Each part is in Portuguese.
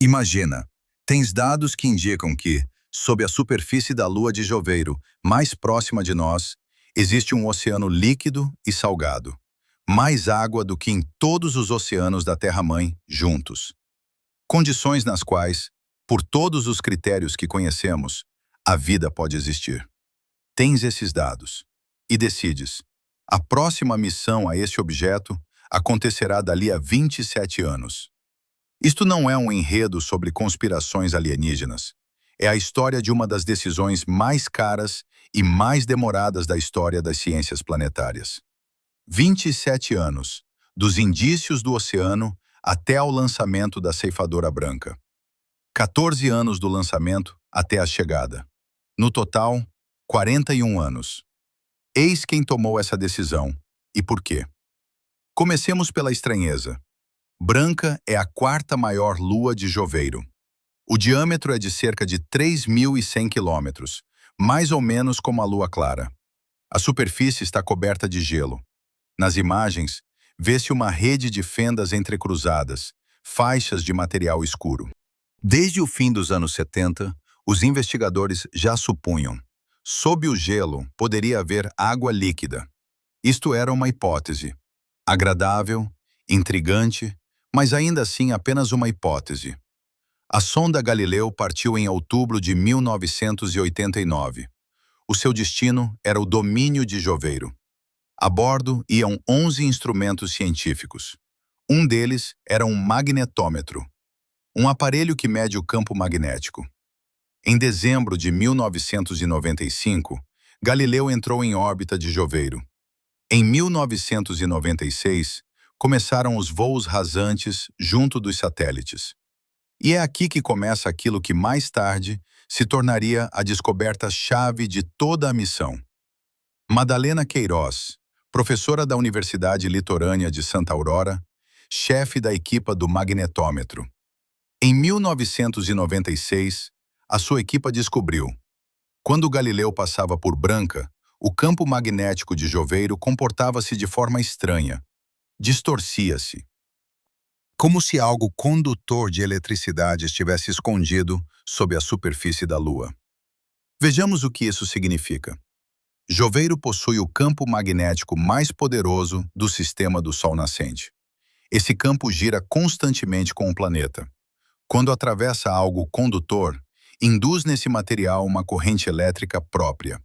Imagina, tens dados que indicam que, sob a superfície da Lua de Joveiro, mais próxima de nós, existe um oceano líquido e salgado. Mais água do que em todos os oceanos da Terra-mãe juntos. Condições nas quais, por todos os critérios que conhecemos, a vida pode existir. Tens esses dados e decides: a próxima missão a esse objeto acontecerá dali a 27 anos. Isto não é um enredo sobre conspirações alienígenas. É a história de uma das decisões mais caras e mais demoradas da história das ciências planetárias. 27 anos, dos indícios do oceano até ao lançamento da ceifadora branca. 14 anos do lançamento até a chegada. No total, 41 anos. Eis quem tomou essa decisão e por quê. Comecemos pela estranheza. Branca é a quarta maior lua de Joveiro. O diâmetro é de cerca de 3.100 quilômetros, mais ou menos como a lua clara. A superfície está coberta de gelo. Nas imagens, vê-se uma rede de fendas entrecruzadas, faixas de material escuro. Desde o fim dos anos 70, os investigadores já supunham: sob o gelo poderia haver água líquida. Isto era uma hipótese. Agradável, intrigante, mas ainda assim apenas uma hipótese. A sonda Galileu partiu em outubro de 1989. O seu destino era o domínio de Joveiro. A bordo iam 11 instrumentos científicos. Um deles era um magnetômetro, um aparelho que mede o campo magnético. Em dezembro de 1995, Galileu entrou em órbita de Joveiro. Em 1996, começaram os voos rasantes junto dos satélites. E é aqui que começa aquilo que mais tarde se tornaria a descoberta-chave de toda a missão. Madalena Queiroz, professora da Universidade Litorânea de Santa Aurora, chefe da equipa do magnetômetro. Em 1996, a sua equipa descobriu: quando Galileu passava por Branca, o campo magnético de Joveiro comportava-se de forma estranha. Distorcia-se. Como se algo condutor de eletricidade estivesse escondido sob a superfície da Lua. Vejamos o que isso significa. Joveiro possui o campo magnético mais poderoso do sistema do Sol nascente. Esse campo gira constantemente com o planeta. Quando atravessa algo condutor, induz nesse material uma corrente elétrica própria.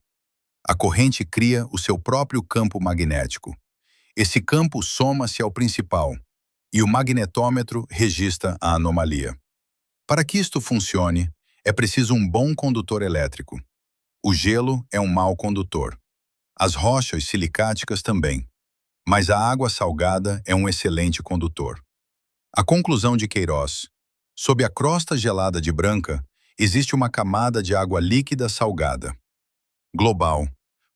A corrente cria o seu próprio campo magnético. Esse campo soma-se ao principal, e o magnetômetro registra a anomalia. Para que isto funcione, é preciso um bom condutor elétrico. O gelo é um mau condutor. As rochas silicáticas também. Mas a água salgada é um excelente condutor. A conclusão de Queiroz: sob a crosta gelada de Branca, existe uma camada de água líquida salgada. Global,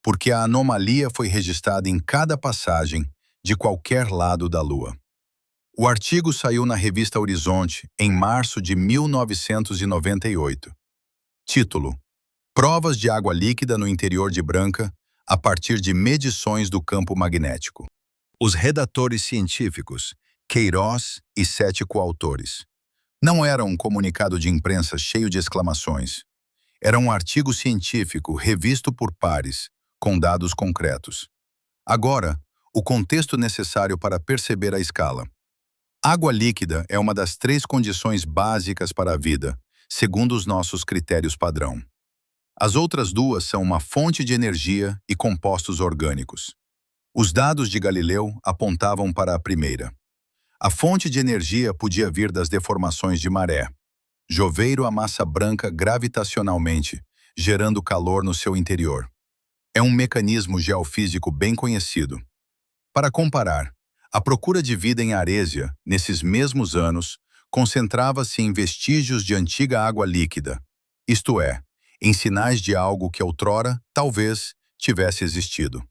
porque a anomalia foi registrada em cada passagem de qualquer lado da Lua. O artigo saiu na revista Horizonte em março de 1998. Título: Provas de água líquida no interior de Branca a partir de medições do campo magnético. Os redatores científicos, Queiroz e 7 coautores. Não era um comunicado de imprensa cheio de exclamações. Era um artigo científico revisto por pares, com dados concretos. Agora, o contexto necessário para perceber a escala. Água líquida é uma das 3 condições básicas para a vida, segundo os nossos critérios padrão. As outras 2 são uma fonte de energia e compostos orgânicos. Os dados de Galileu apontavam para a primeira. A fonte de energia podia vir das deformações de maré. Joveiro amassa Branca gravitacionalmente, gerando calor no seu interior. É um mecanismo geofísico bem conhecido. Para comparar, a procura de vida em Arésia, nesses mesmos anos, concentrava-se em vestígios de antiga água líquida, isto é, em sinais de algo que outrora, talvez, tivesse existido.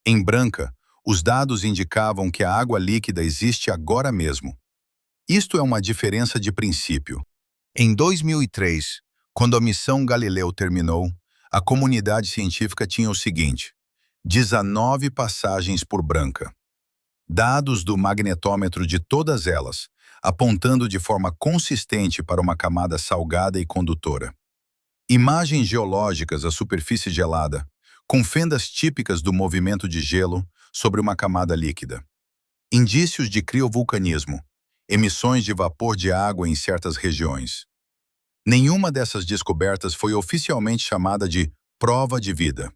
Em Branca, os dados indicavam que a água líquida existe agora mesmo. Isto é uma diferença de princípio. Em 2003, quando a missão Galileu terminou, a comunidade científica tinha o seguinte: 19 passagens por Branca. Dados do magnetômetro de todas elas, apontando de forma consistente para uma camada salgada e condutora. Imagens geológicas à superfície gelada, com fendas típicas do movimento de gelo sobre uma camada líquida. Indícios de criovulcanismo, emissões de vapor de água em certas regiões. Nenhuma dessas descobertas foi oficialmente chamada de prova de vida.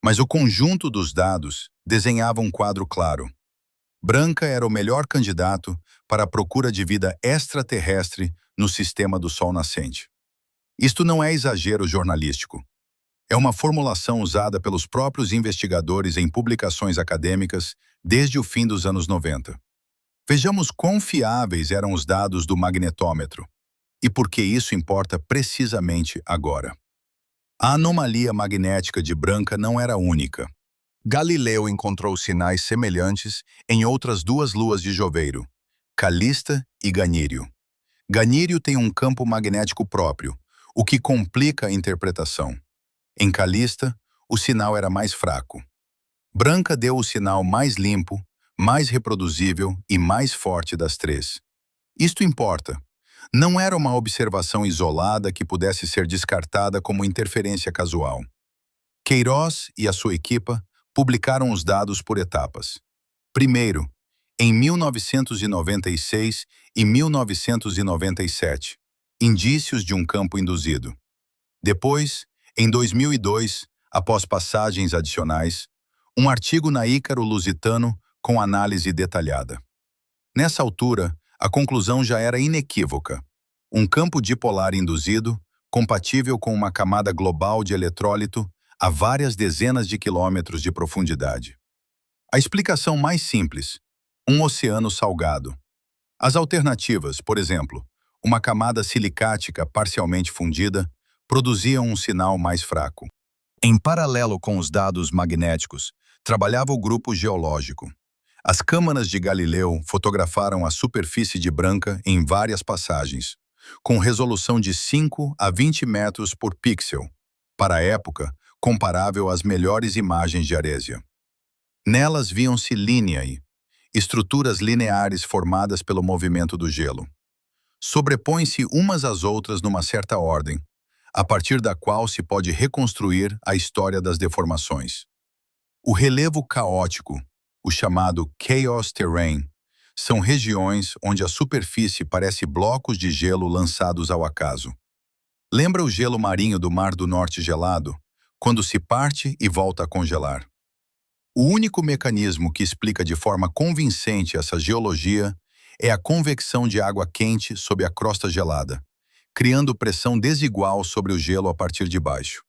Mas o conjunto dos dados desenhava um quadro claro. Branca era o melhor candidato para a procura de vida extraterrestre no sistema do Sol nascente. Isto não é exagero jornalístico. É uma formulação usada pelos próprios investigadores em publicações acadêmicas desde o fim dos anos 90. Vejamos quão fiáveis eram os dados do magnetômetro e por que isso importa precisamente agora. A anomalia magnética de Branca não era única. Galileu encontrou sinais semelhantes em outras duas luas de Joveiro, Calista e Ganírio. Ganírio tem um campo magnético próprio, o que complica a interpretação. Em Calista, o sinal era mais fraco. Branca deu o sinal mais limpo, mais reproduzível e mais forte das três. Isto importa. Não era uma observação isolada que pudesse ser descartada como interferência casual. Queiroz e a sua equipa publicaram os dados por etapas. Primeiro, em 1996 e 1997, indícios de um campo induzido. Depois, em 2002, após passagens adicionais, um artigo na Ícaro Lusitano com análise detalhada. Nessa altura, a conclusão já era inequívoca. Um campo dipolar induzido, compatível com uma camada global de eletrólito a várias dezenas de quilômetros de profundidade. A explicação mais simples: um oceano salgado. As alternativas, por exemplo, uma camada silicática parcialmente fundida, produziam um sinal mais fraco. Em paralelo com os dados magnéticos, trabalhava o grupo geológico. As câmaras de Galileu fotografaram a superfície de Branca em várias passagens, com resolução de 5 a 20 metros por pixel, para a época, comparável às melhores imagens de Arésia. Nelas viam-se lineae, estruturas lineares formadas pelo movimento do gelo. Sobrepõem-se umas às outras numa certa ordem, a partir da qual se pode reconstruir a história das deformações. O relevo caótico, o chamado chaos terrain, são regiões onde a superfície parece blocos de gelo lançados ao acaso. Lembra o gelo marinho do Mar do Norte gelado, quando se parte e volta a congelar? O único mecanismo que explica de forma convincente essa geologia é a convecção de água quente sob a crosta gelada, criando pressão desigual sobre o gelo a partir de baixo.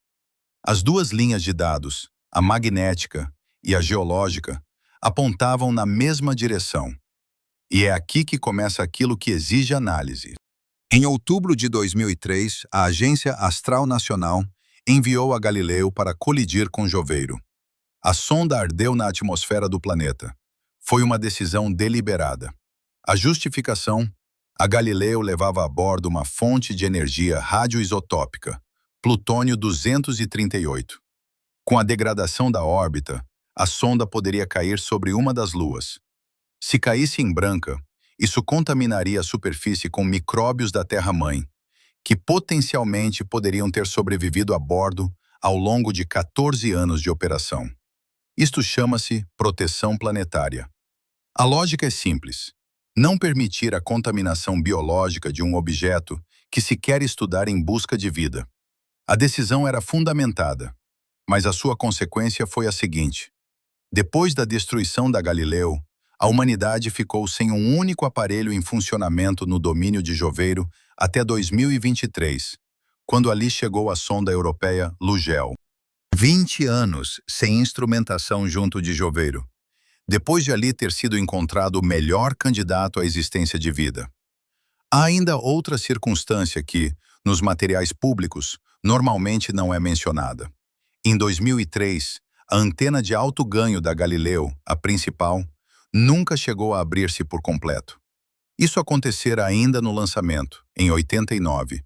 As duas linhas de dados, a magnética e a geológica, apontavam na mesma direção. E é aqui que começa aquilo que exige análise. Em outubro de 2003, a Agência Astral Nacional enviou a Galileu para colidir com Joveiro. A sonda ardeu na atmosfera do planeta. Foi uma decisão deliberada. A justificação: a Galileu levava a bordo uma fonte de energia radioisotópica, plutônio 238. Com a degradação da órbita, a sonda poderia cair sobre uma das luas. Se caísse em Branca, isso contaminaria a superfície com micróbios da Terra-mãe, que potencialmente poderiam ter sobrevivido a bordo ao longo de 14 anos de operação. Isto chama-se proteção planetária. A lógica é simples: não permitir a contaminação biológica de um objeto que se quer estudar em busca de vida. A decisão era fundamentada, mas a sua consequência foi a seguinte: depois da destruição da Galileu, a humanidade ficou sem um único aparelho em funcionamento no domínio de Joveiro até 2023, quando ali chegou a sonda europeia Lugel. 20 anos sem instrumentação junto de Joveiro, depois de ali ter sido encontrado o melhor candidato à existência de vida. Há ainda outra circunstância que, nos materiais públicos, normalmente não é mencionada. Em 2003, a antena de alto ganho da Galileu, a principal, nunca chegou a abrir-se por completo. Isso acontecera ainda no lançamento, em 89.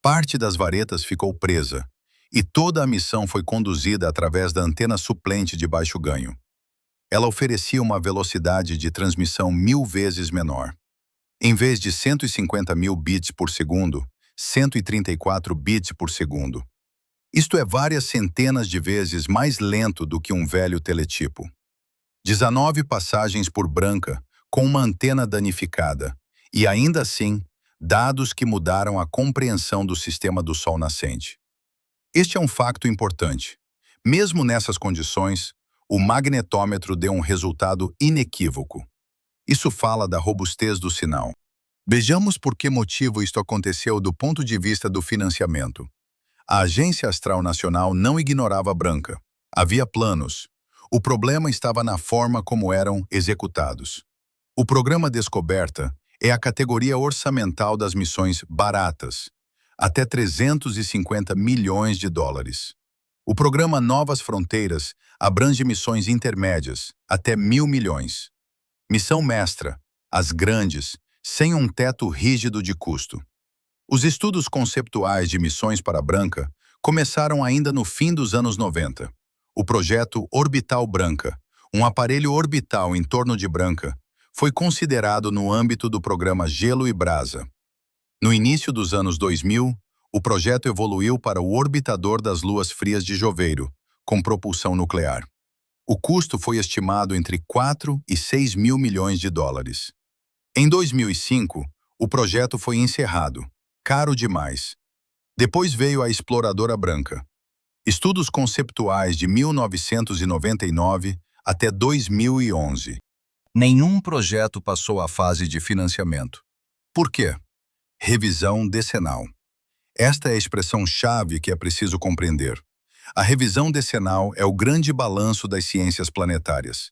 Parte das varetas ficou presa, e toda a missão foi conduzida através da antena suplente de baixo ganho. Ela oferecia uma velocidade de transmissão 1000 vezes menor. Em vez de 150 mil bits por segundo, 134 bits por segundo. Isto é várias centenas de vezes mais lento do que um velho teletipo. 19 passagens por branca, com uma antena danificada, e ainda assim, dados que mudaram a compreensão do sistema do Sol nascente. Este é um facto importante. Mesmo nessas condições, o magnetômetro deu um resultado inequívoco. Isso fala da robustez do sinal. Vejamos por que motivo isto aconteceu do ponto de vista do financiamento. A Agência Astral Nacional não ignorava a branca. Havia planos. O problema estava na forma como eram executados. O programa Descoberta é a categoria orçamental das missões baratas, até 350 milhões de dólares. O programa Novas Fronteiras abrange missões intermédias, até 1.000 milhões. Missão Mestra, as grandes, sem um teto rígido de custo. Os estudos conceptuais de missões para a branca começaram ainda no fim dos anos 90. O projeto Orbital Branca, um aparelho orbital em torno de Branca, foi considerado no âmbito do programa Gelo e Brasa. No início dos anos 2000, o projeto evoluiu para o orbitador das luas frias de Joveiro, com propulsão nuclear. O custo foi estimado entre 4 e 6 mil milhões de dólares. Em 2005, o projeto foi encerrado, caro demais. Depois veio a Exploradora Branca. Estudos conceptuais de 1999 até 2011. Nenhum projeto passou à fase de financiamento. Por quê? Revisão decenal. Esta é a expressão-chave que é preciso compreender. A revisão decenal é o grande balanço das ciências planetárias.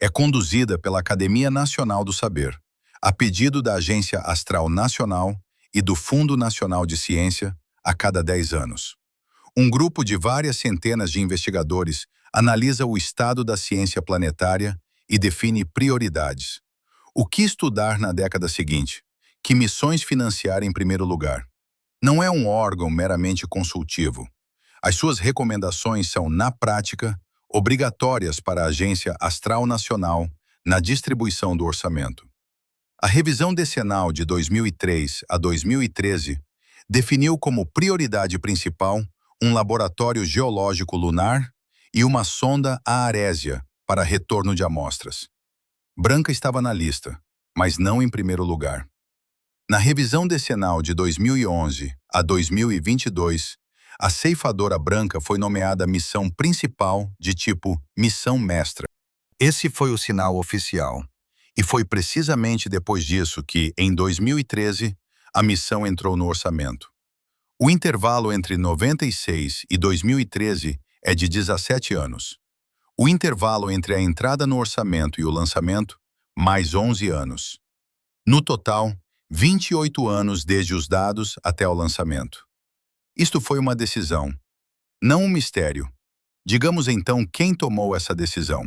É conduzida pela Academia Nacional do Saber, a pedido da Agência Astral Nacional e do Fundo Nacional de Ciência, a cada 10 anos. Um grupo de várias centenas de investigadores analisa o estado da ciência planetária e define prioridades. O que estudar na década seguinte? Que missões financiar em primeiro lugar? Não é um órgão meramente consultivo. As suas recomendações são, na prática, obrigatórias para a Agência Astral Nacional na distribuição do orçamento. A revisão decenal de 2003 a 2013 definiu como prioridade principal um laboratório geológico lunar e uma sonda Arésia para retorno de amostras. Branca estava na lista, mas não em primeiro lugar. Na revisão decenal de 2011 a 2022, a ceifadora Branca foi nomeada missão principal de tipo Missão Mestra. Esse foi o sinal oficial. E foi precisamente depois disso que, em 2013, a missão entrou no orçamento. O intervalo entre 96 e 2013 é de 17 anos. O intervalo entre a entrada no orçamento e o lançamento, mais 11 anos. No total, 28 anos desde os dados até o lançamento. Isto foi uma decisão, não um mistério. Digamos então quem tomou essa decisão.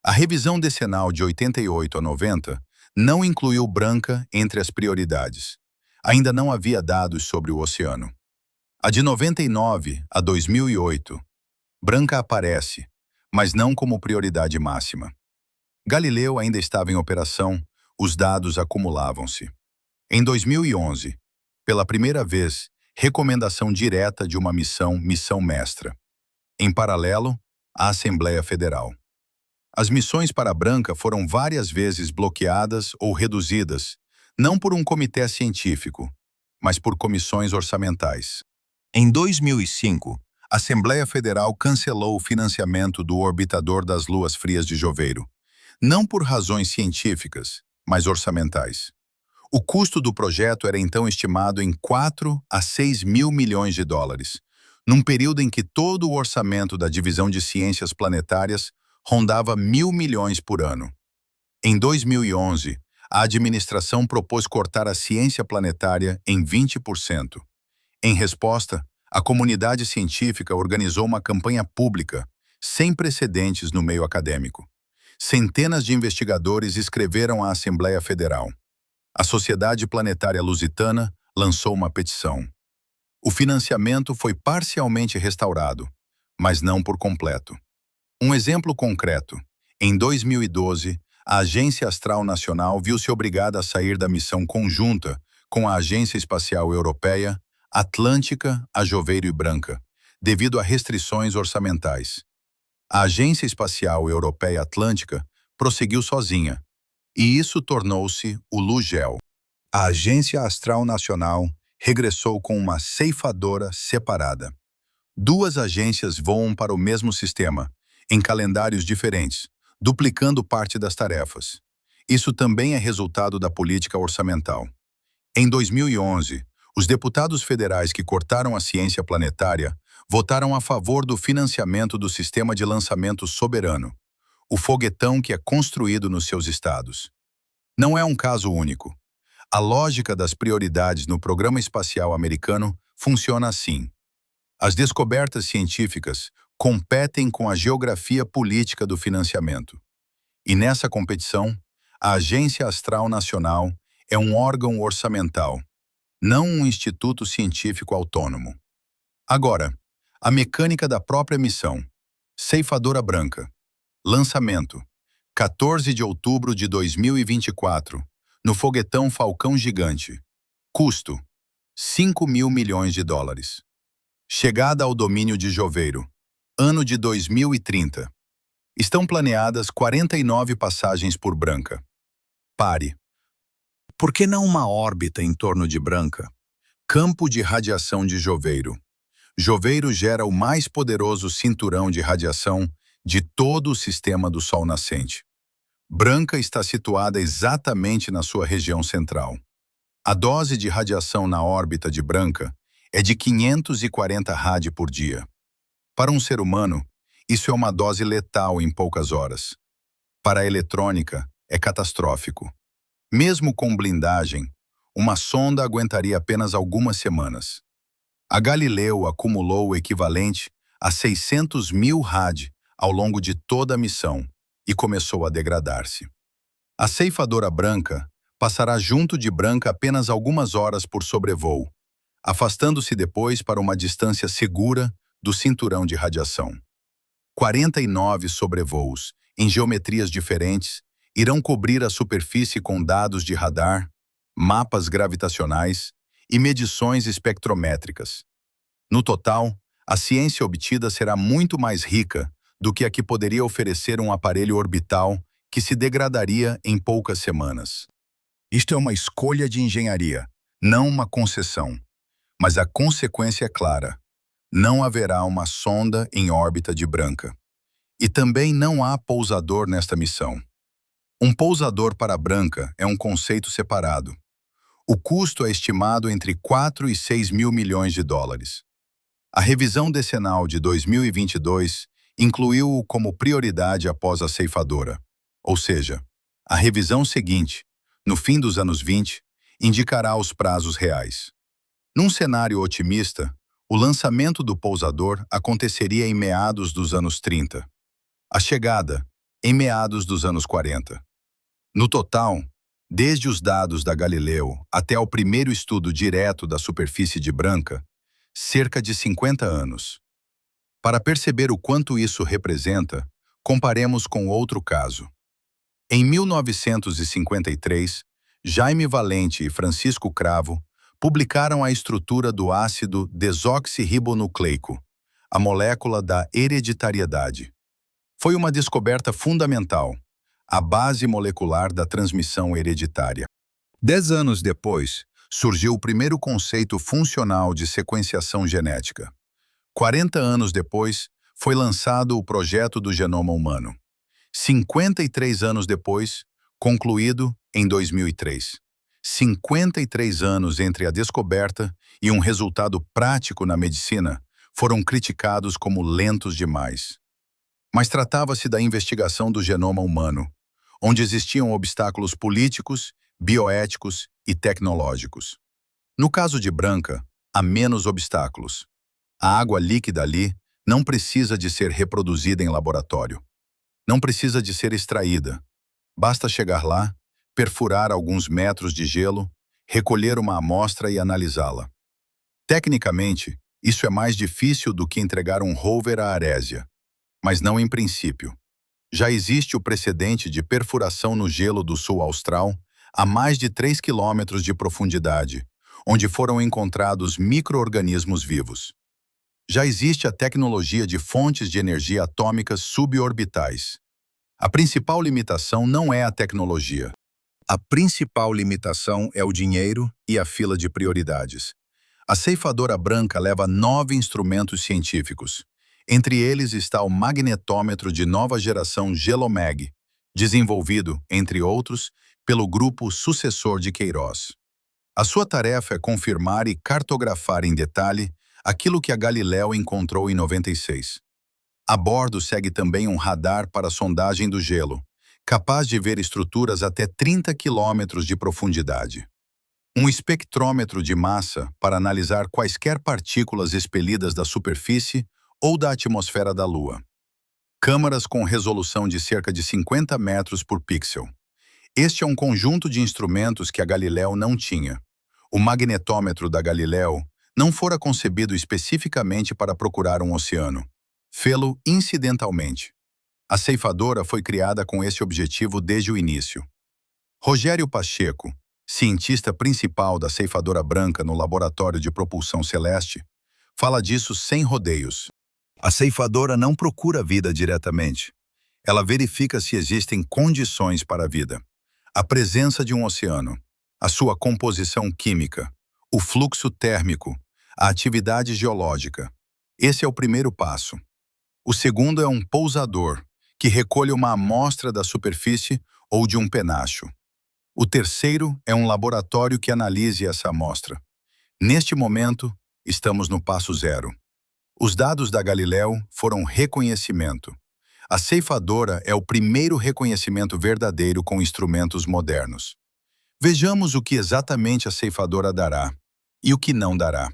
A revisão decenal de 88 a 90 não incluiu Branca entre as prioridades. Ainda não havia dados sobre o oceano. A de 99 a 2008, Branca aparece, mas não como prioridade máxima. Galileu ainda estava em operação, os dados acumulavam-se. Em 2011, pela primeira vez, recomendação direta de uma missão Mestra. Em paralelo, a Assembleia Federal. As missões para a Branca foram várias vezes bloqueadas ou reduzidas, não por um comitê científico, mas por comissões orçamentais. Em 2005, a Assembleia Federal cancelou o financiamento do orbitador das luas frias de Joveiro, não por razões científicas, mas orçamentais. O custo do projeto era então estimado em 4 a 6 mil milhões de dólares, num período em que todo o orçamento da Divisão de Ciências Planetárias rondava 1.000 milhões por ano. Em 2011, a administração propôs cortar a ciência planetária em 20%. Em resposta, a comunidade científica organizou uma campanha pública, sem precedentes no meio acadêmico. Centenas de investigadores escreveram à Assembleia Federal. A Sociedade Planetária Lusitana lançou uma petição. O financiamento foi parcialmente restaurado, mas não por completo. Um exemplo concreto. Em 2012, a Agência Astral Nacional viu-se obrigada a sair da missão conjunta com a Agência Espacial Europeia, Atlântica, a Joveiro e Branca, devido a restrições orçamentais. A Agência Espacial Europeia Atlântica prosseguiu sozinha, e isso tornou-se o LUGEL. A Agência Astral Nacional regressou com uma ceifadora separada. Duas agências voam para o mesmo sistema, em calendários diferentes, duplicando parte das tarefas. Isso também é resultado da política orçamental. Em 2011, os deputados federais que cortaram a ciência planetária votaram a favor do financiamento do Sistema de Lançamento Soberano, o foguetão que é construído nos seus estados. Não é um caso único. A lógica das prioridades no programa espacial americano funciona assim. As descobertas científicas competem com a geografia política do financiamento. E nessa competição, a Agência Astral Nacional é um órgão orçamental, não um instituto científico autônomo. Agora, a mecânica da própria missão. Ceifadora Branca. Lançamento. 14 de outubro de 2024, no foguetão Falcão Gigante. Custo: 5 mil milhões de dólares. Chegada ao domínio de Joveiro. Ano de 2030. Estão planeadas 49 passagens por Branca. Pare. Por que não uma órbita em torno de Branca? Campo de radiação de Joveiro. Joveiro gera o mais poderoso cinturão de radiação de todo o sistema do Sol nascente. Branca está situada exatamente na sua região central. A dose de radiação na órbita de Branca é de 540 rad por dia. Para um ser humano, isso é uma dose letal em poucas horas. Para a eletrônica, é catastrófico. Mesmo com blindagem, uma sonda aguentaria apenas algumas semanas. A Galileu acumulou o equivalente a 600 mil rad ao longo de toda a missão e começou a degradar-se. A ceifadora Branca passará junto de Branca apenas algumas horas por sobrevoo, afastando-se depois para uma distância segura do cinturão de radiação. 49 sobrevoos, em geometrias diferentes, irão cobrir a superfície com dados de radar, mapas gravitacionais e medições espectrométricas. No total, a ciência obtida será muito mais rica do que a que poderia oferecer um aparelho orbital que se degradaria em poucas semanas. Isto é uma escolha de engenharia, não uma concessão. Mas a consequência é clara. Não haverá uma sonda em órbita de Branca. E também não há pousador nesta missão. Um pousador para Branca é um conceito separado. O custo é estimado entre 4 e 6 mil milhões de dólares. A revisão decenal de 2022 incluiu-o como prioridade após a ceifadora. Ou seja, a revisão seguinte, no fim dos anos 20, indicará os prazos reais. Num cenário otimista, o lançamento do pousador aconteceria em meados dos anos 30. A chegada, em meados dos anos 40. No total, desde os dados da Galileu até o primeiro estudo direto da superfície de Branca, cerca de 50 anos. Para perceber o quanto isso representa, comparemos com outro caso. Em 1953, Jaime Valente e Francisco Cravo publicaram a estrutura do ácido desoxirribonucleico, a molécula da hereditariedade. Foi uma descoberta fundamental, a base molecular da transmissão hereditária. 10 anos depois, surgiu o primeiro conceito funcional de sequenciação genética. 40 anos depois, foi lançado o projeto do genoma humano. 53 anos depois, concluído em 2003. 53 anos entre a descoberta e um resultado prático na medicina foram criticados como lentos demais. Mas tratava-se da investigação do genoma humano, onde existiam obstáculos políticos, bioéticos e tecnológicos. No caso de Branca, há menos obstáculos. A água líquida ali não precisa de ser reproduzida em laboratório. Não precisa de ser extraída. Basta chegar lá, perfurar alguns metros de gelo, recolher uma amostra e analisá-la. Tecnicamente, isso é mais difícil do que entregar um rover à Arésia, mas não em princípio. Já existe o precedente de perfuração no gelo do sul austral a mais de 3 quilômetros de profundidade, onde foram encontrados micro-organismos vivos. Já existe a tecnologia de fontes de energia atômicas suborbitais. A principal limitação não é a tecnologia. A principal limitação é o dinheiro e a fila de prioridades. A ceifadora branca leva 9 instrumentos científicos. Entre eles está o magnetômetro de nova geração GeloMag, desenvolvido, entre outros, pelo grupo sucessor de Queiroz. A sua tarefa é confirmar e cartografar em detalhe aquilo que a Galileu encontrou em 96. A bordo segue também um radar para sondagem do gelo, capaz de ver estruturas até 30 quilômetros de profundidade. Um espectrômetro de massa para analisar quaisquer partículas expelidas da superfície ou da atmosfera da Lua. Câmaras com resolução de cerca de 50 metros por pixel. Este é um conjunto de instrumentos que a Galileu não tinha. O magnetômetro da Galileu não fora concebido especificamente para procurar um oceano. Fê-lo incidentalmente. A ceifadora foi criada com esse objetivo desde o início. Rogério Pacheco, cientista principal da ceifadora branca no Laboratório de Propulsão Celeste, fala disso sem rodeios. A ceifadora não procura vida diretamente. Ela verifica se existem condições para a vida. A presença de um oceano, a sua composição química, o fluxo térmico, a atividade geológica. Esse é o primeiro passo. O segundo é um pousador, que recolhe uma amostra da superfície ou de um penacho. O terceiro é um laboratório que analise essa amostra. Neste momento, estamos no passo zero. Os dados da Galileu foram reconhecimento. A ceifadora é o primeiro reconhecimento verdadeiro com instrumentos modernos. Vejamos o que exatamente a ceifadora dará e o que não dará.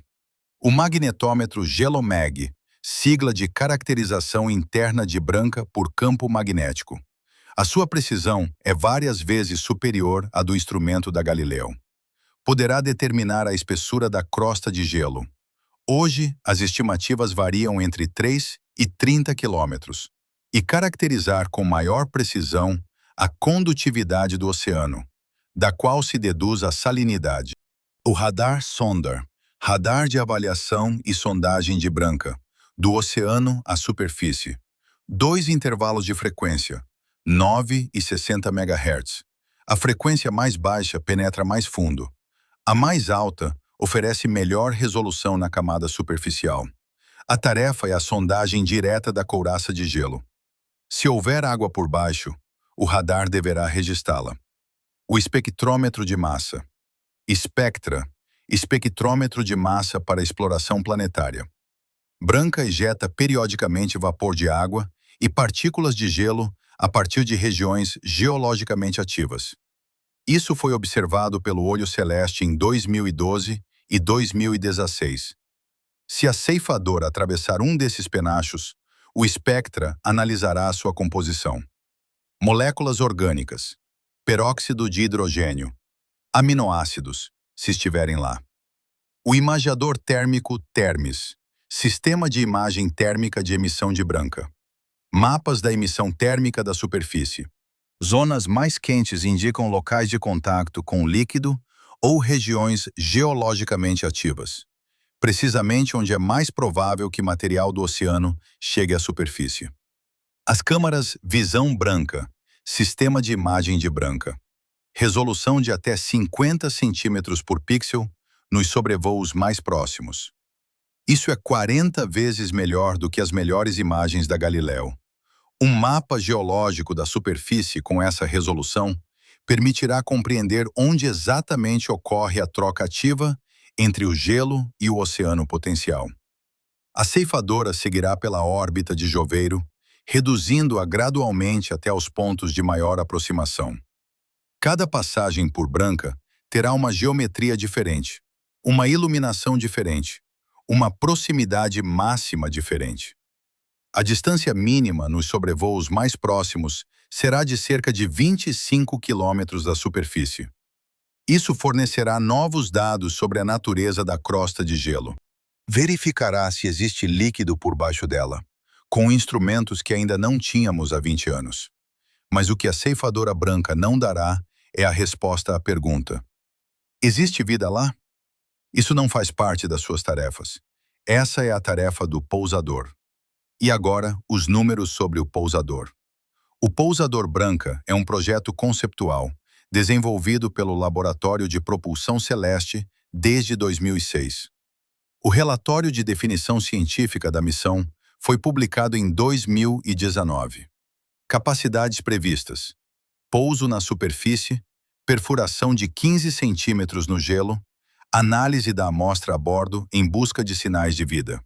O magnetômetro GeloMag, sigla de caracterização interna de branca por campo magnético. A sua precisão é várias vezes superior à do instrumento da Galileu. Poderá determinar a espessura da crosta de gelo. Hoje, as estimativas variam entre 3 e 30 quilômetros, e caracterizar com maior precisão a condutividade do oceano, da qual se deduz a salinidade. O radar Sondar, radar de avaliação e sondagem de branca, do oceano à superfície. 2 intervalos de frequência, 9 e 60 MHz. A frequência mais baixa penetra mais fundo. A mais alta oferece melhor resolução na camada superficial. A tarefa é a sondagem direta da couraça de gelo. Se houver água por baixo, o radar deverá registrá-la. O espectrômetro de massa. Spectra, espectrômetro de massa para exploração planetária. Branca ejeta periodicamente vapor de água e partículas de gelo a partir de regiões geologicamente ativas. Isso foi observado pelo olho celeste em 2012 e 2016. Se a ceifadora atravessar um desses penachos, o Spectra analisará sua composição. Moléculas orgânicas, peróxido de hidrogênio, aminoácidos, se estiverem lá. O imagiador térmico TERMES, sistema de imagem térmica de emissão de branca. Mapas da emissão térmica da superfície. Zonas mais quentes indicam locais de contato com o líquido ou regiões geologicamente ativas, precisamente onde é mais provável que material do oceano chegue à superfície. As câmaras Visão Branca, sistema de imagem de branca. Resolução de até 50 centímetros por pixel nos sobrevoos mais próximos. Isso é 40 vezes melhor do que as melhores imagens da Galileu. Um mapa geológico da superfície com essa resolução permitirá compreender onde exatamente ocorre a troca ativa entre o gelo e o oceano potencial. A ceifadora seguirá pela órbita de Joveiro, reduzindo-a gradualmente até os pontos de maior aproximação. Cada passagem por branca terá uma geometria diferente, uma iluminação diferente, uma proximidade máxima diferente. A distância mínima nos sobrevoos mais próximos será de cerca de 25 quilômetros da superfície. Isso fornecerá novos dados sobre a natureza da crosta de gelo. Verificará se existe líquido por baixo dela, com instrumentos que ainda não tínhamos há 20 anos. Mas o que a ceifadora branca não dará é a resposta à pergunta: existe vida lá? Isso não faz parte das suas tarefas. Essa é a tarefa do pousador. E agora, os números sobre o pousador. O Pousador Branca é um projeto conceptual, desenvolvido pelo Laboratório de Propulsão Celeste desde 2006. O relatório de definição científica da missão foi publicado em 2019. Capacidades previstas: pouso na superfície, perfuração de 15 centímetros no gelo, análise da amostra a bordo em busca de sinais de vida.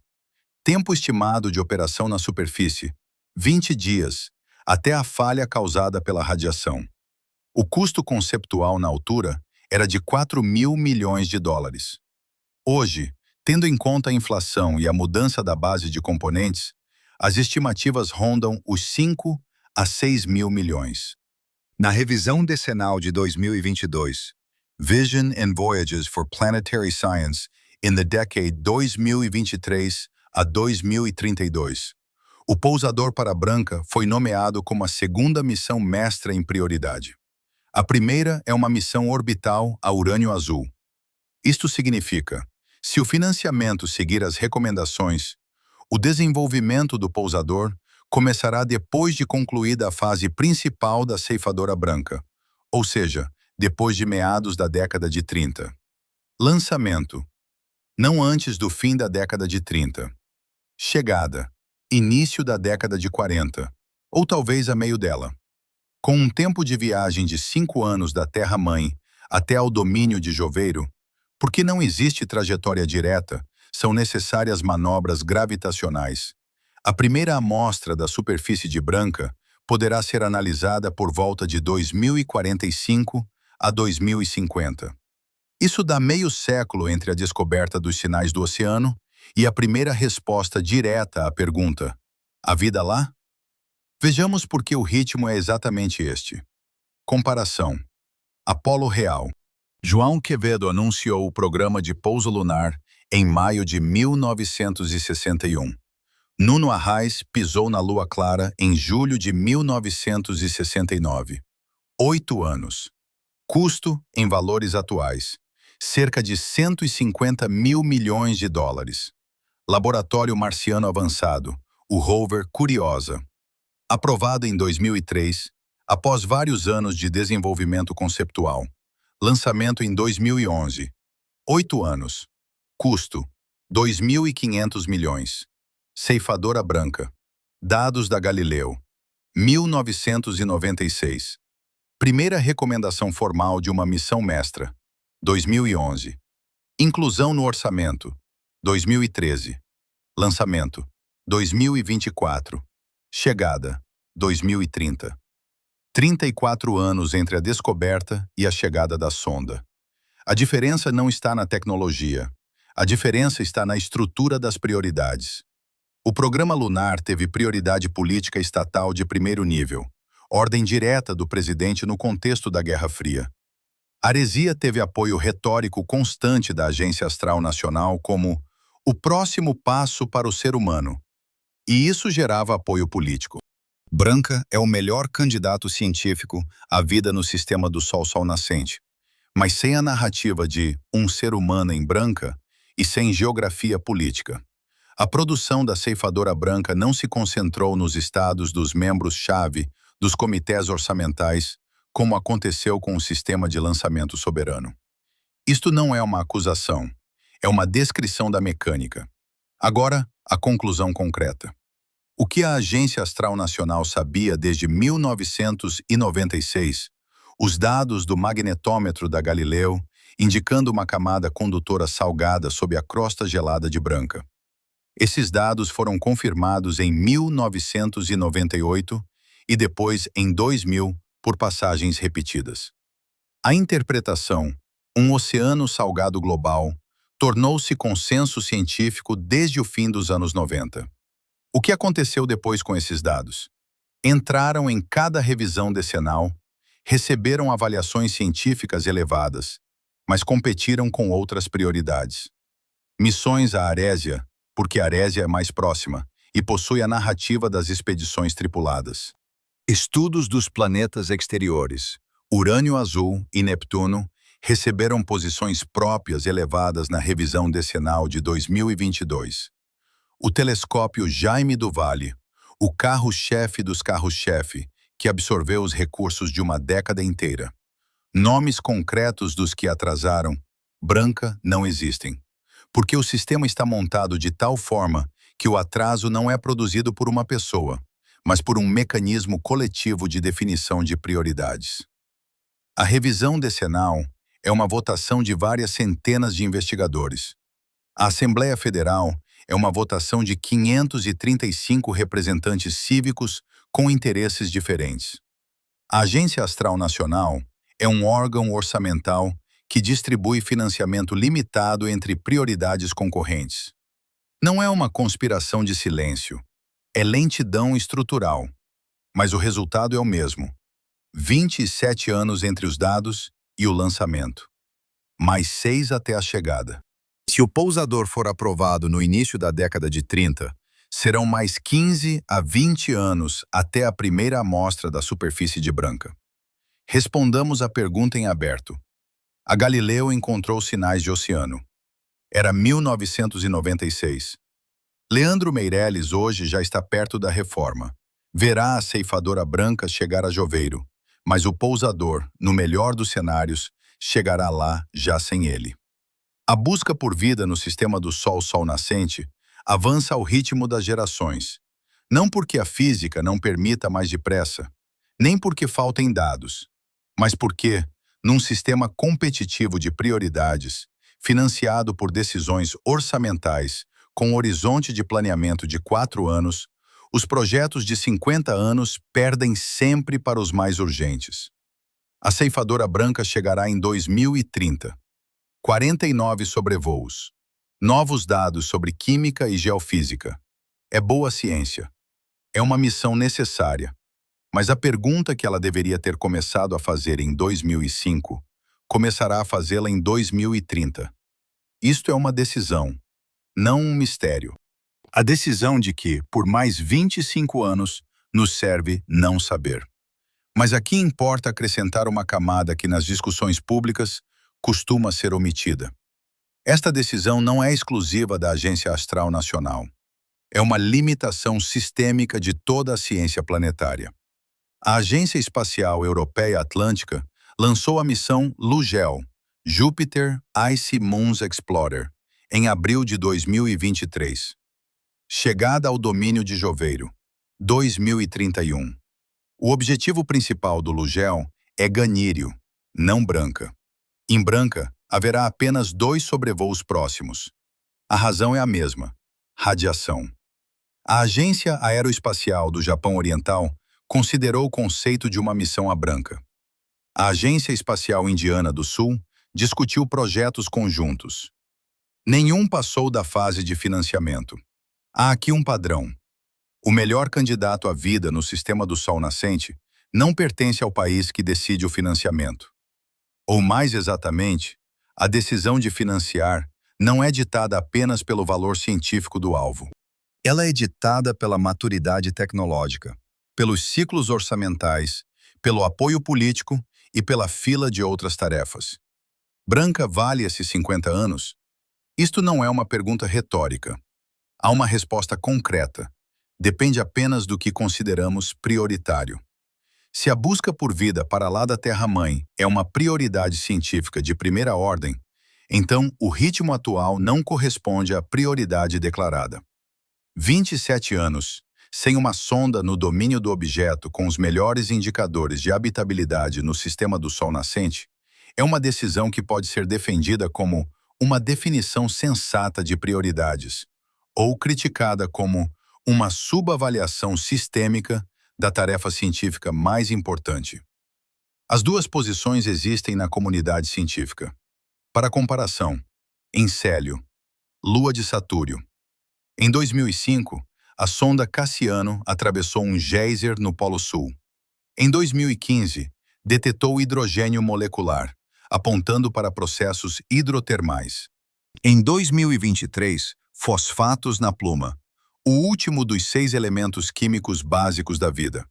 Tempo estimado de operação na superfície: 20 dias, até a falha causada pela radiação. O custo conceptual na altura era de 4 mil milhões de dólares. Hoje, tendo em conta a inflação e a mudança da base de componentes, as estimativas rondam os 5 a 6 mil milhões. Na revisão decenal de 2022, Vision and Voyages for Planetary Science in the Decade 2023 a 2032, o Pousador para Branca foi nomeado como a segunda missão mestra em prioridade. A primeira é uma missão orbital a Urânio Azul. Isto significa, se o financiamento seguir as recomendações, o desenvolvimento do pousador começará depois de concluída a fase principal da ceifadora branca, ou seja, depois de meados da década de 30. Lançamento: não antes do fim da década de 30. Chegada: início da década de 40, ou talvez a meio dela. Com um tempo de viagem de 5 anos da Terra-mãe até ao domínio de Joveiro, porque não existe trajetória direta, são necessárias manobras gravitacionais. A primeira amostra da superfície de Branca poderá ser analisada por volta de 2045 a 2050. Isso dá meio século entre a descoberta dos sinais do oceano e a primeira resposta direta à pergunta: há vida lá? Vejamos por que o ritmo é exatamente este. Comparação: Apolo Real. João Quevedo anunciou o programa de pouso lunar em maio de 1961. Nuno Arraes pisou na Lua Clara em julho de 1969. 8 anos. Custo, em valores atuais: cerca de 150 mil milhões de dólares. Laboratório Marciano Avançado, o rover Curiosa. Aprovado em 2003, após vários anos de desenvolvimento conceptual. Lançamento em 2011. 8 anos. Custo: 2.500 milhões. Ceifadora Branca. Dados da Galileu. 1996. Primeira recomendação formal de uma missão mestra. 2011. Inclusão no orçamento. 2013. Lançamento. 2024. Chegada. 2030. 34 anos entre a descoberta e a chegada da sonda. A diferença não está na tecnologia. A diferença está na estrutura das prioridades. O programa lunar teve prioridade política estatal de primeiro nível, ordem direta do presidente no contexto da Guerra Fria. Aresia teve apoio retórico constante da Agência Astral Nacional como o próximo passo para o ser humano, e isso gerava apoio político. Branca é o melhor candidato científico à vida no sistema do Sol-Sol nascente, mas sem a narrativa de um ser humano em Branca e sem geografia política. A produção da ceifadora branca não se concentrou nos estados dos membros-chave dos comitês orçamentais, como aconteceu com o sistema de lançamento soberano. Isto não é uma acusação, é uma descrição da mecânica. Agora, a conclusão concreta. O que a Agência Astral Nacional sabia desde 1996, os dados do magnetômetro da Galileu, indicando uma camada condutora salgada sob a crosta gelada de Branca. Esses dados foram confirmados em 1998 e depois em 2000 por passagens repetidas. A interpretação, um oceano salgado global, tornou-se consenso científico desde o fim dos anos 90. O que aconteceu depois com esses dados? Entraram em cada revisão decenal, receberam avaliações científicas elevadas, mas competiram com outras prioridades. Missões a Arésia, porque Arésia é mais próxima, e possui a narrativa das expedições tripuladas. Estudos dos planetas exteriores, Urânio Azul e Neptuno, receberam posições próprias elevadas na revisão decenal de 2022. O telescópio Jaime do Vale, o carro-chefe dos carros-chefe, que absorveu os recursos de uma década inteira. Nomes concretos dos que atrasaram, Branca, não existem, porque o sistema está montado de tal forma que o atraso não é produzido por uma pessoa, mas por um mecanismo coletivo de definição de prioridades. A revisão decenal é uma votação de várias centenas de investigadores. A Assembleia Federal é uma votação de 535 representantes cívicos com interesses diferentes. A Agência Astral Nacional é um órgão orçamental que distribui financiamento limitado entre prioridades concorrentes. Não é uma conspiração de silêncio, é lentidão estrutural, mas o resultado é o mesmo. 27 anos entre os dados e o lançamento. Mais 6 até a chegada. Se o pousador for aprovado no início da década de 30, serão mais 15 a 20 anos até a primeira amostra da superfície de Branca. Respondamos a pergunta em aberto. A Galileu encontrou sinais de oceano. Era 1996. Leandro Meirelles hoje já está perto da reforma. Verá a ceifadora Branca chegar a Joveiro, mas o pousador, no melhor dos cenários, chegará lá já sem ele. A busca por vida no sistema do Sol-Sol nascente avança ao ritmo das gerações, não porque a física não permita mais depressa, nem porque faltem dados, mas porque, num sistema competitivo de prioridades, financiado por decisões orçamentais, com um horizonte de planeamento de 4 anos, os projetos de 50 anos perdem sempre para os mais urgentes. A ceifadora Branca chegará em 2030. 49 sobrevoos. Novos dados sobre química e geofísica. É boa ciência. É uma missão necessária. Mas a pergunta que ela deveria ter começado a fazer em 2005, começará a fazê-la em 2030. Isto é uma decisão, não um mistério. A decisão de que, por mais 25 anos, nos serve não saber. Mas aqui importa acrescentar uma camada que nas discussões públicas costuma ser omitida. Esta decisão não é exclusiva da Agência Astral Nacional. É uma limitação sistêmica de toda a ciência planetária. A Agência Espacial Europeia Atlântica lançou a missão LUGEL, Jupiter Icy Moons Explorer, em abril de 2023. Chegada ao domínio de Joveiro, 2031. O objetivo principal do LUGEL é Ganírio, não Branca. Em Branca, haverá apenas 2 sobrevoos próximos. A razão é a mesma: radiação. A Agência Aeroespacial do Japão Oriental considerou o conceito de uma missão a Branca. A Agência Espacial Indiana do Sul discutiu projetos conjuntos. Nenhum passou da fase de financiamento. Há aqui um padrão. O melhor candidato à vida no sistema do Sol nascente não pertence ao país que decide o financiamento. Ou mais exatamente, a decisão de financiar não é ditada apenas pelo valor científico do alvo. Ela é ditada pela maturidade tecnológica, pelos ciclos orçamentais, pelo apoio político e pela fila de outras tarefas. Branca vale esses 50 anos? Isto não é uma pergunta retórica. Há uma resposta concreta. Depende apenas do que consideramos prioritário. Se a busca por vida para lá da Terra-mãe é uma prioridade científica de primeira ordem, então o ritmo atual não corresponde à prioridade declarada. 27 anos, sem uma sonda no domínio do objeto com os melhores indicadores de habitabilidade no sistema do Sol nascente, é uma decisão que pode ser defendida como uma definição sensata de prioridades, ou criticada como uma subavaliação sistêmica da tarefa científica mais importante. As duas posições existem na comunidade científica. Para comparação, Encélio, Lua de Satúrio. Em 2005, a sonda Cassiano atravessou um geyser no Polo Sul. Em 2015, detetou hidrogênio molecular, apontando para processos hidrotermais. Em 2023, fosfatos na pluma. o último dos 6 elementos químicos básicos da vida.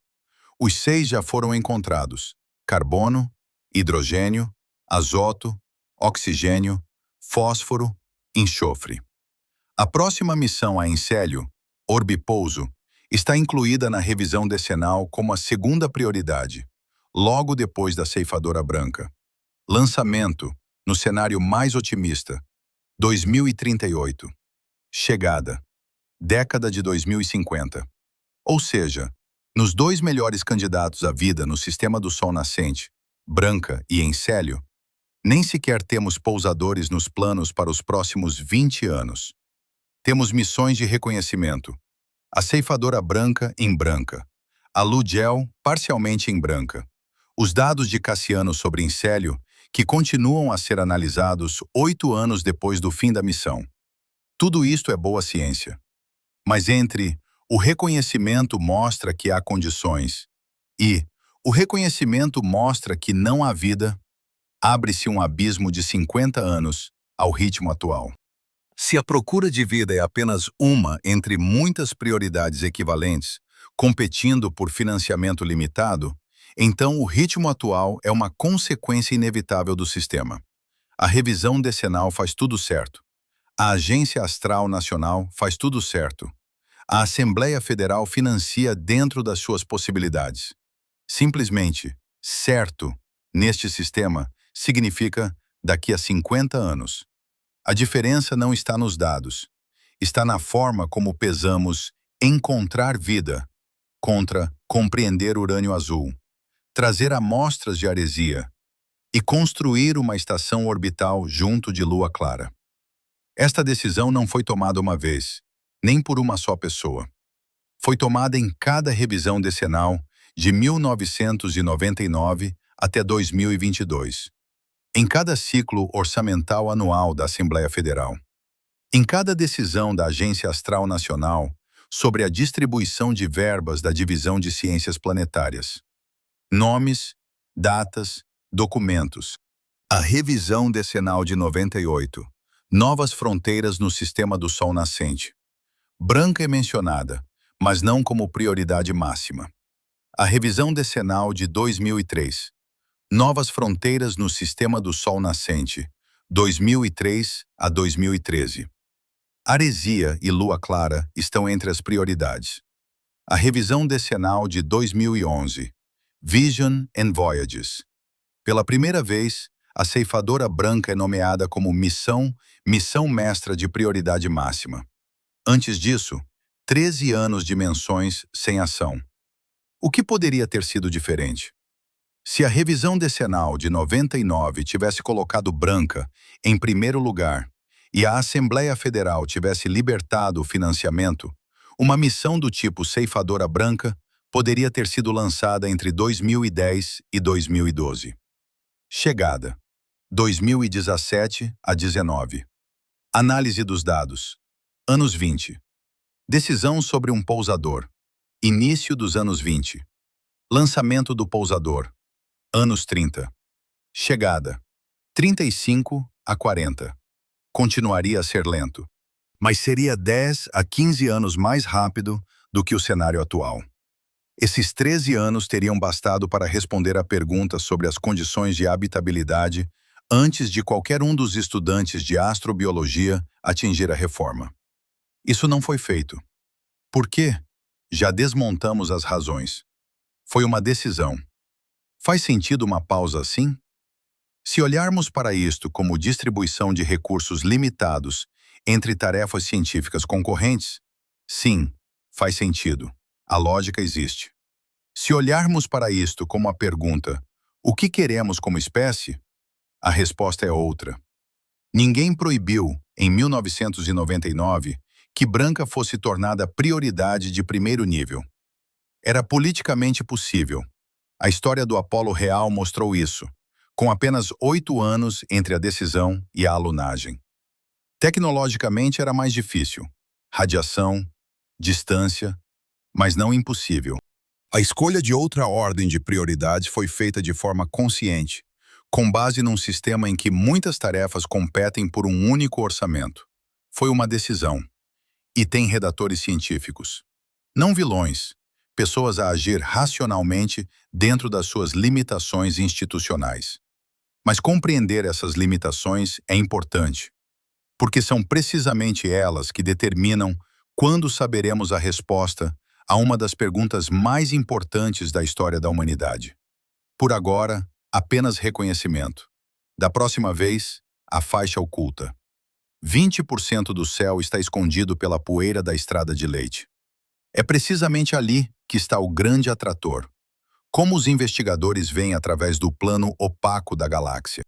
Os 6 já foram encontrados: carbono, hidrogênio, azoto, oxigênio, fósforo, enxofre. A próxima missão a Encélio, Orbipouso, está incluída na revisão decenal como a segunda prioridade, logo depois da ceifadora branca. Lançamento, no cenário mais otimista, 2038. Chegada, década de 2050. Ou seja, nos 2 melhores candidatos à vida no sistema do Sol nascente, Branca e Encélio, nem sequer temos pousadores nos planos para os próximos 20 anos. Temos missões de reconhecimento. A ceifadora branca em Branca. A Lugel parcialmente em Branca. Os dados de Cassiano sobre Encélio, que continuam a ser analisados 8 anos depois do fim da missão. Tudo isto é boa ciência. Mas entre o reconhecimento mostra que há condições e o reconhecimento mostra que não há vida, abre-se um abismo de 50 anos ao ritmo atual. Se a procura de vida é apenas uma entre muitas prioridades equivalentes, competindo por financiamento limitado, então o ritmo atual é uma consequência inevitável do sistema. A revisão decenal faz tudo certo. A Agência Astral Nacional faz tudo certo. A Assembleia Federal financia dentro das suas possibilidades. Simplesmente, certo, neste sistema, significa daqui a 50 anos. A diferença não está nos dados. Está na forma como pesamos encontrar vida contra compreender urânio azul, trazer amostras de aresia e construir uma estação orbital junto de lua clara. Esta decisão não foi tomada uma vez, nem por uma só pessoa. Foi tomada em cada revisão decenal de 1999 até 2022. Em cada ciclo orçamental anual da Assembleia Federal. Em cada decisão da Agência Astral Nacional sobre a distribuição de verbas da Divisão de Ciências Planetárias. Nomes, datas, documentos. A revisão decenal de 98. Novas fronteiras no sistema do Sol nascente. Branca é mencionada, mas não como prioridade máxima. A revisão decenal de 2003. Novas fronteiras no sistema do Sol nascente, 2003 a 2013. Aresia e lua clara estão entre as prioridades. A revisão decenal de 2011. Vision and Voyages. Pela primeira vez, a ceifadora branca é nomeada como missão mestra de prioridade máxima. Antes disso, 13 anos de menções sem ação. O que poderia ter sido diferente? Se a revisão decenal de 99 tivesse colocado Branca em primeiro lugar e a Assembleia Federal tivesse libertado o financiamento, uma missão do tipo ceifadora branca poderia ter sido lançada entre 2010 e 2012. Chegada: 2017 a 19. Análise dos dados. Anos 20. Decisão sobre um pousador. Início dos anos 20. Lançamento do pousador. Anos 30. Chegada: 35 a 40. Continuaria a ser lento, mas seria 10 a 15 anos mais rápido do que o cenário atual. Esses 13 anos teriam bastado para responder a perguntas sobre as condições de habitabilidade antes de qualquer um dos estudantes de astrobiologia atingir a reforma. Isso não foi feito. Por quê? Já desmontamos as razões. Foi uma decisão. Faz sentido uma pausa assim? Se olharmos para isto como distribuição de recursos limitados entre tarefas científicas concorrentes, sim, faz sentido. A lógica existe. Se olharmos para isto como a pergunta, o que queremos como espécie? A resposta é outra. Ninguém proibiu, em 1999, que Branca fosse tornada prioridade de primeiro nível. Era politicamente possível. A história do Apolo real mostrou isso, com apenas 8 anos entre a decisão e a alunagem. Tecnologicamente era mais difícil. Radiação, distância, mas não impossível. A escolha de outra ordem de prioridades foi feita de forma consciente, com base num sistema em que muitas tarefas competem por um único orçamento. Foi uma decisão. E tem redatores científicos. Não vilões, pessoas a agir racionalmente dentro das suas limitações institucionais. Mas compreender essas limitações é importante, porque são precisamente elas que determinam quando saberemos a resposta a uma das perguntas mais importantes da história da humanidade. Por agora, apenas reconhecimento. Da próxima vez, a faixa oculta. 20% do céu está escondido pela poeira da estrada de leite. É precisamente ali que está o grande atrator. Como os investigadores veem através do plano opaco da galáxia.